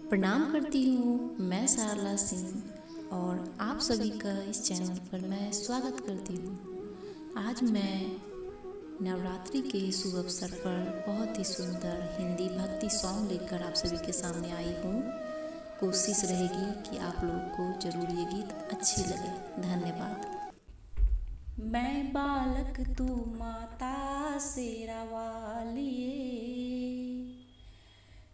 प्रणाम करती हूँ। मैं सारला सिंह और आप सभी का इस चैनल पर मैं स्वागत करती हूँ। आज मैं नवरात्रि के शुभ अवसर पर बहुत ही सुंदर हिंदी भक्ति सॉन्ग लेकर आप सभी के सामने आई हूँ। कोशिश रहेगी कि आप लोगों को जरूर ये गीत अच्छी लगे। धन्यवाद। मैं बालक तू माता शेरा वालिए,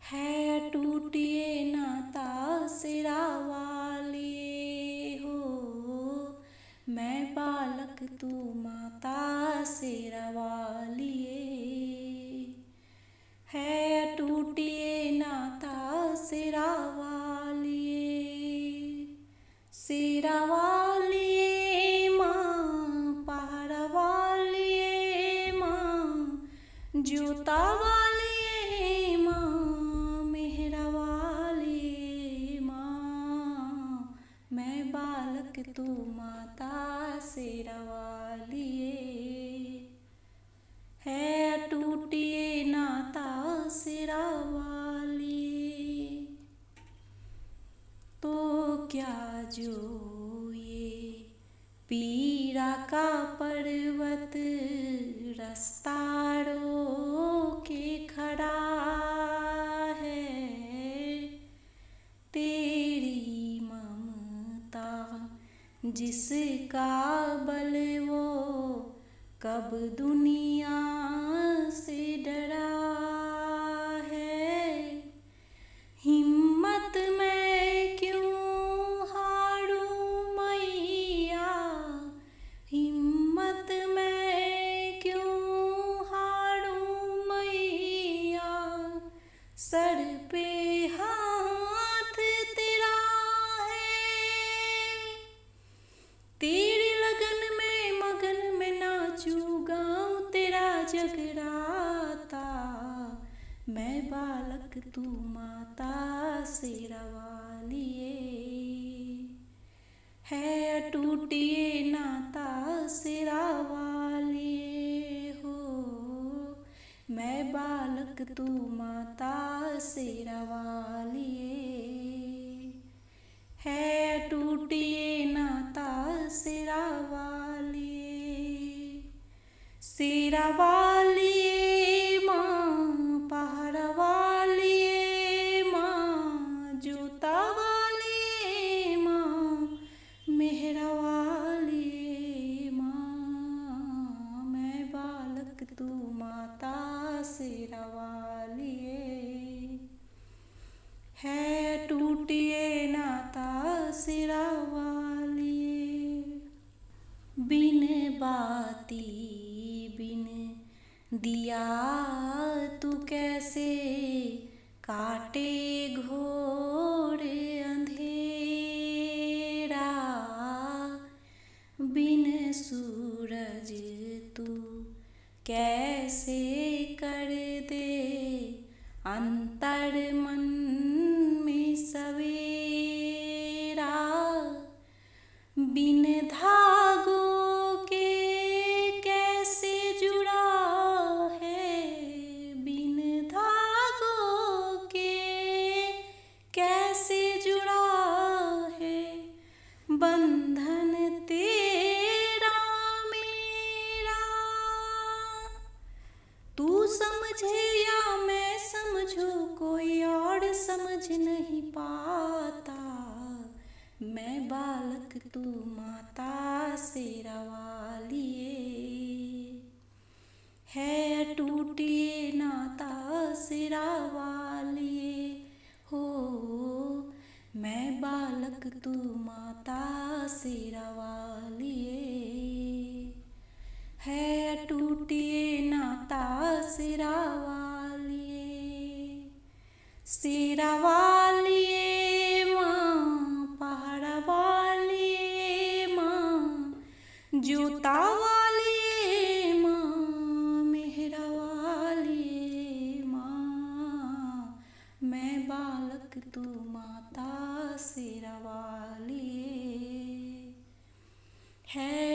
है टूटिए नाता शेरा वालिए हो। मैं बालक तू माता शेरा वालिए, है टूटिए नाता शेरा वालिए। शेरा वालिए माँ, पहाड़ा वालिए माँ, जूता वालिए माँ, मेहरा वालिए माँ। मैं बालक तू माता शेरा वालिए, है टूटिए नाता शेरा वालिए। तो क्या जो ये पीड़ा का पर्वत रास्ता रोके खड़ा है, तेरी ममता जिसका बल वो कब दुनिया से डरा है। हिम्मत में क्यों हारूं मैया, हिम्मत में क्यों हारूं मैया। सर पे हाथ तेरा है, तेरी लगन में मगन में नाचूं गाऊं तेरा जगराता। मैं बालक तू माता शेरा वालिए, है टूटिए नाता शेरा वालिए हो। मैं बालक तू माता शेरा वालिए, है टूटिए नाता शेरा वालिए। शेरा वालिए माँ, पहाड़ा वालिए माँ, जूता वालिए माँ, मेहरा वालिए माँ। मैं बालक तू माता शेरा वालिए, है टूटिए नाता शेरा वालिए। बिन बाती बिन दिया तू कैसे काटे घोर अंधेरा। बिन सूरज तू कैसे कर दे अंतर मन में सवेरा। बिन धागों के कैसे जुड़ा है, बिन धागों के कैसे जुड़ा है। बंधन तेरा मेरा, तू समझे या मैं समझूं कोई और समझ नहीं पाता। मैं बालक तू माता शेरा वालिए, है टूटिए नाता शेरा वालिए हो। मैं बालक तू माता शेरा वालिए, है टूटिए नाता शेरा वालिए। शेरा वालिए माँ, पहाड़ा वालिए माँ, जूता वालिए माँ, मेहरा वालिए माँ। मैं बालक तू माता शेरा वालिए, है